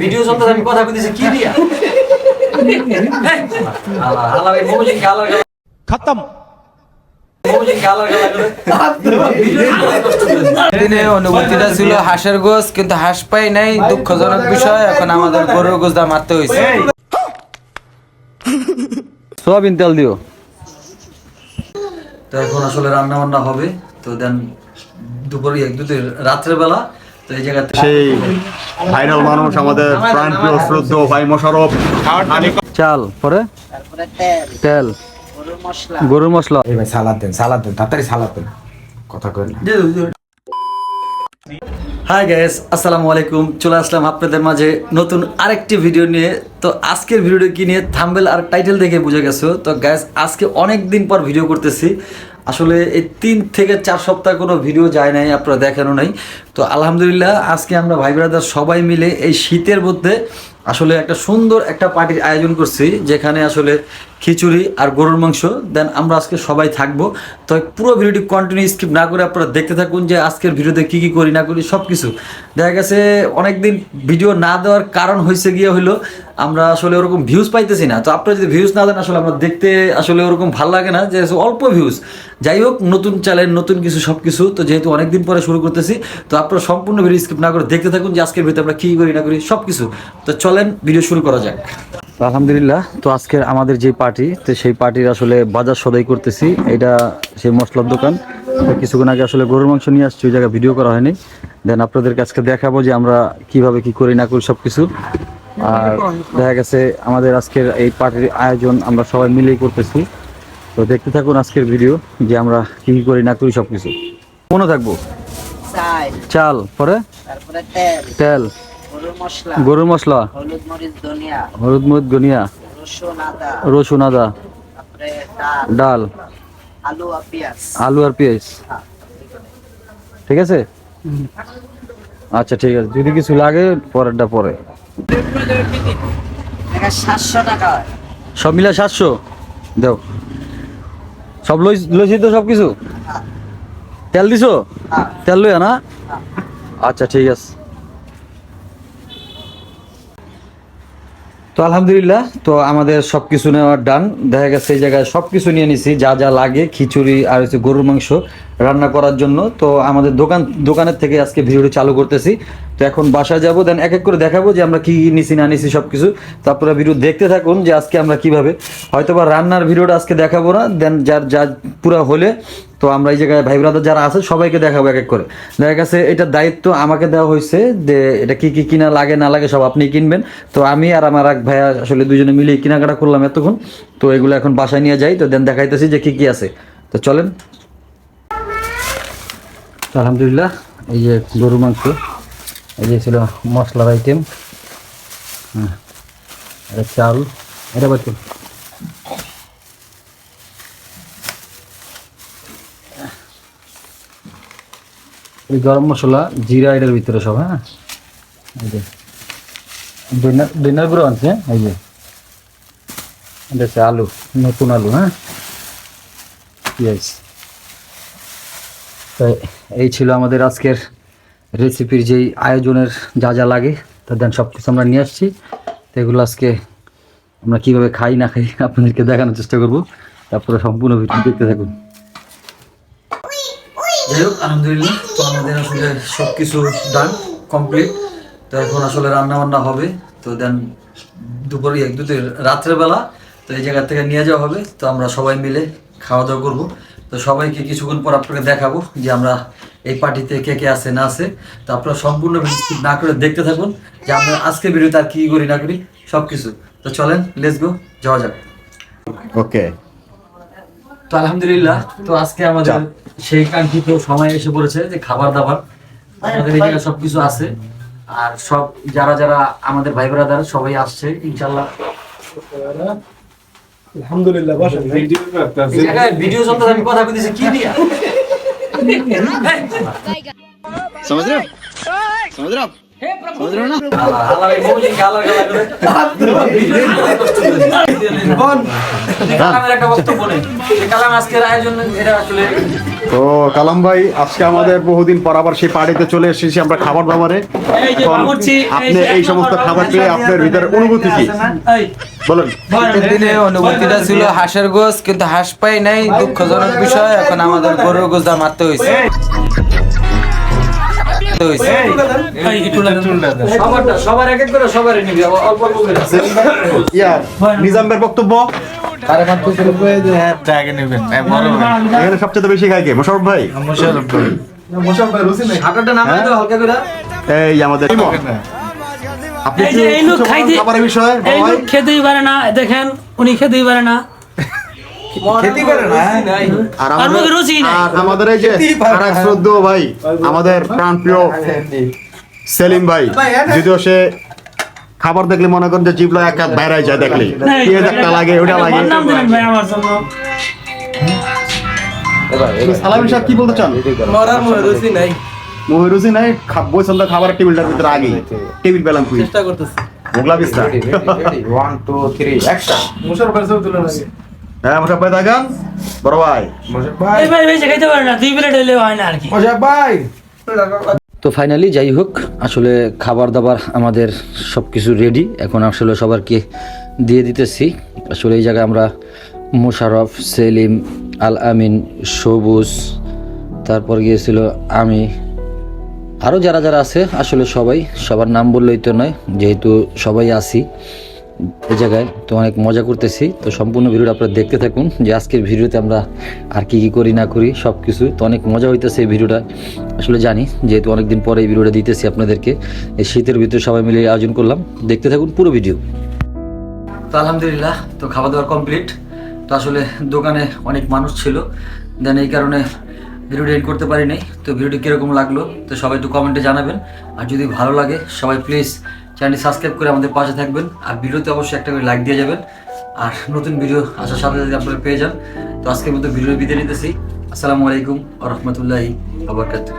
Video চলতে আমি কথা কইতেছি কি দিয়া खत्म দিনে অনুভূতিটা ছিল হাঁসের গোশ, কিন্তু হাঁস পাই নাই, দুঃখজনক বিষয়। এখন আমাদের গরুর গোশ দা মারতে হয়েছে। সোয়াবিন তেল দিও। তো এখন আসলে রান্না বান্না হবে, তো দেন দুপুরে রাত্রের বেলা তো এই জায়গাতে সেই ভাইরাল মানুষ আমাদের প্রাণপ্রিয় শ্রদ্ধ ভাই মোশাররফ। চাল পরে তেল গরুর মশলা। এই ভাই সালাদ দেন তাড়াতাড়ি সালাদ দেন, কথা কই না। হাই গাইস, আসসালামু আলাইকুম। চলে আসলাম আপনাদের মাঝে নতুন আরেকটি ভিডিও নিয়ে। তো আজকের ভিডিওটা কি নিয়ে থাম্বনেল আর টাইটেল দেখে বুঝে গেছো। তো গাইস আজকে অনেক দিন পর ভিডিও করতেছি। আসলে এই 3 থেকে 4 সপ্তাহ কোনো ভিডিও যায় নাই, আপনারা দেখানো নাই। তো আলহামদুলিল্লাহ আজকে আমরা ভাই ব্রাদার সবাই মিলে এই শীতের মধ্যে আসলে একটা সুন্দর একটা পার্টির আয়োজন করছি, যেখানে আসলে খিচুড়ি আর গরুর মাংস। দেন আমরা আজকে সবাই থাকবো। তো পুরো ভিডিওটি কন্টিনিউ স্কিপ না করে আপনারা দেখতে থাকুন যে আজকের ভিডিওতে কী কী করি না করি সব কিছু। দেখা গেছে অনেকদিন ভিডিও না দেওয়ার কারণ হয়েছে গিয়ে হলো আমরা আসলে ওরকম ভিউজ পাইতেছি না। তো আপনারা যদি ভিউজ না দেন আসলে আমরা দেখতে আসলে ওরকম ভালো লাগে না, যে অল্প ভিউজ। যাই হোক, নতুন চ্যানেল নতুন কিছু সব কিছু, তো যেহেতু অনেকদিন পরে শুরু করতেছি, তো আপনারা সম্পূর্ণ ভিডিও স্কিপ না করে দেখতে থাকুন যে আজকের ভিডিওতে আমরা কী করি না করি সব কিছু। তো চলেন ভিডিও শুরু করা যাক। আলহামদুলিল্লাহ, তো আজকের আমাদের যে পার্টি, তো সেই পার্টির আসলে বাজার সদাই করতেছি। এটা সেই মশলার দোকান। তো কিছুক্ষণ আগে আসলে গরুর মাংস নিয়ে আসছি, ওই জায়গায় ভিডিও করা হয়নি। দেন আপনাদেরকে আজকে দেখাবো যে আমরা কিভাবে কি করি না করি সব কিছু। আর দেখা গেছে আমাদের আজকের এই পার্টির আয়োজন আমরা সবাই মিলেই করতেছি। তো দেখতে থাকুন আজকের ভিডিও যে আমরা কি কি করি না করি সব কিছু। মনে থাকবো চাল পরে তেল গরুর মশলা হলুদ মরিচ ধনিয়া রসুন আদা ডাল আলু আর পেঁয়াজ। ঠিক আছে, আচ্ছা ঠিক আছে। যদি কিছু লাগে পরেরটা পরে। 700 টাকা সব মিলে 700 দাও। সব লইছি তো সব কিছু। তেল দিছো? তেল লইয়া না? আচ্ছা ঠিক আছে। তো আলহামদুলিল্লাহ, তো আমাদের সব কিছু নেওয়ার ডান। দেখা গেছে এই জায়গায় সব কিছু নিয়ে নিছি, যা যা লাগে খিচুড়ি আর হচ্ছে গরুর মাংস রান্না করার জন্য। তো আমাদের দোকানের থেকে আজকে ভিডিওটি চালু করতেছি। তো এখন বাসায় যাবো, দেন এক এক করে দেখাবো যে আমরা কি নিছি না নিছি সব কিছু। তো আপনারা ভিডিও দেখতে থাকুন যে আজকে আমরা কিভাবে, হয়তো বা রান্নার ভিডিওটা আজকে দেখাবো না। দেন যা পুরা হলে তো আমরা এই জায়গায় ভাই ব্রাদার যারা আছে সবাইকে দেখাবো এক এক করে। দেখা গেছে এটার দায়িত্ব আমাকে দেওয়া হয়েছে যে এটা কি কি কিনা লাগে না লাগে সব আপনি কিনবেন। তো আমি আর আমার এক ভাইয়া আসলে দুজনে মিলে কেনাকাটা করলাম এতক্ষণ। তো এগুলো এখন বাসায় নিয়ে যাই। তো দেন দেখাইতেছি যে কি কি আছে। তো চলেন। আলহামদুলিল্লাহ, এই যে গরু মাংস, এই যে ছিল মশলার আইটেম, হ্যাঁ, এটা চাল, এটা বাকি এই গরম মশলা জিরা এটার ভিতরে সব। হ্যাঁ, এই যে ডিনার গুঁড়ো আনছে। এই যে এটা হচ্ছে আলু, নতুন আলু। হ্যাঁ, পেঁয়াজ। তো এই ছিল আমাদের আজকের রেসিপির যেই আয়োজনের যা যা লাগে। তো দেন সব কিছু আমরা নিয়ে আসছি। তো এগুলো আজকে আমরা কীভাবে খাই না খাই আপনাদেরকে দেখানোর চেষ্টা করবো। তারপরে সম্পূর্ণ ভিডিও দেখতে থাকুন। যাই হোক, আলহামদুলিল্লাহ, তো আমাদের আসলে সব কিছু ডান কমপ্লিট। তো এখন আসলে রান্না বান্না হবে। তো দেন দুপুরে রাত্রের বেলা তো এই জায়গা থেকে নিয়ে যাওয়া হবে। তো আমরা সবাই মিলে খাওয়া দাওয়া করবো। তো সবাইকে কিছুক্ষণ পর আপনাকে দেখাবো যে আমরা এই পার্টিতে কে কে আছে না আছে। তো আপনারা সম্পূর্ণ ভিডিও না করে দেখতে থাকুন যে আমরা আজকে ভিডিওতে আর কি করি না করি সব কিছু। তো চলেন, লেটস গো, যাওয়া যাক। ওকে, তো আলহামদুলিল্লাহ, তো আজকে আমাদের সেই কাঙ্ক্ষিত সময় এসে পড়েছে যে খাবার দাবার আমাদের এই জায়গায় সবকিছু আছে। আর সব যারা যারা আমাদের ভাই ব্রাদার সবাই আসছে ইনশাআল্লাহ। আলহামদুলিল্লাহ, বসেন। এই জায়গায় ভিডিও চলতে আমি কথা কইতেছি কি দিয়া समझ रहे हो समझ रहे हो समझ रहे हो ना। আল্লাহ এই মুজি গালা গালা করে কালামের একটা বক্তব্য নেই। কালাম আজকের আয়োজন এটা আসলে তো কালাম ভাই আজকে আমাদের বহুদিন পর আবার সেই পার্টিতে চলে এসেছি আমরা খাবার দাবারে। এখন আপনি এই সমস্ত খাবার পেয়ে আপনার ভিতরে অনুভূতি কি বলেন? শীতের দিনে অনুভূতিটা ছিল হাঁসের গোস, কিন্তু হাঁস পাই নাই, দুঃখজনক বিষয়। এখন আমাদের গরুর গোসটা মারতে হয়েছে। সবার এক এক করে সবারই নিবি, অল্প অল্প করে। নিজাম ভাইয়ের বক্তব্য এখানে সবচেয়ে বেশি খায় কে? মোশাররফ ভাই? হাঁটাটা নামাই দাও হালকা করে। এই আমাদের আপনি এই যে এই লোক খাইতে খাবারের বিষয়ে এই লোক খেতেই পারে না, দেখেন উনি খেতেই পারে না। আর আর মুখে রুচি নাই। আর আমাদের এই যে আরেক শ্রদ্ধেয় ভাই, আমাদের প্রাণপ্রিয় সেলিম ভাই, যদিও সে খাবার দেখলে মনে করেন যে জিভলা একটা বেড়াই যায়, দেখলে কি একটা লাগে ওটা লাগে। নাম দিলেন ভাই আমার জন্য। সালামি সাহেব কি বলতে চান? মরার মনে রুচি নাই। মহিরুজি নাই, বলছেন তো খাবার টেবিলটার ভিতরে আগে টেবিল পেলাম কুই চেষ্টা করতেছি। মোগলা বিস্তা। 1 2 3 অ্যাকশন। হ্যাঁ মোশাররফ ভাই দেখান, বড় ভাই। এই ভাই বেশি খাইতে পারে না, 2 প্লেট হইলে হয় না আর কি। তো ফাইনালি যাই হোক, আসলে খাবার দাবার আমাদের সব কিছু রেডি, এখন আসলে সবারকে দিয়ে দিতেছি। আসলে এই জায়গায় আমরা মোশাররফ, সেলিম, আল আমিন, সবুজ, তারপর গিয়েছিল আমি, আরও যারা যারা আছে আসলে সবাই, সবার নাম বললেই তো নয়, যেহেতু সবাই আসি এই জায়গায়, তো অনেক মজা করতেছি। তো সম্পূর্ণ ভিডিওটা আপনারা দেখতে থাকুন, যে আজকের ভিডিওতে আমরা আর কি কি করি না করি সব কিছু। তো অনেক মজা হইতেছে এই ভিডিওটা, আসলে জানি যেহেতু অনেকদিন পরে এই ভিডিওটা দিতেছি আপনাদেরকে, এই শীতের ভিতরে সবাই মিলে আয়োজন করলাম। দেখতে থাকুন পুরো ভিডিও। তো আলহামদুলিল্লাহ, তো খাওয়া দাওয়া কমপ্লিট। তো আসলে দোকানে অনেক মানুষ ছিল, দেন এই কারণে ভিডিওটি এড করতে পারি নাই। তো ভিডিওটি কীরকম লাগলো তো সবাই একটু কমেন্টে জানাবেন, আর যদি ভালো লাগে সবাই প্লিজ চ্যানেলটি সাবস্ক্রাইব করে আমাদের পাশে থাকবেন, আর ভিডিওতে অবশ্যই একটা করে লাইক দিয়ে যাবেন, আর নতুন ভিডিও আসার সাথে সাথে আপনারা পেয়ে যান। তো আজকের মতো ভিডিও বিদায় নিতেছি। আসসালামু আলাইকুম ওয়া রাহমাতুল্লাহি ওয়া বারাকাতুহু।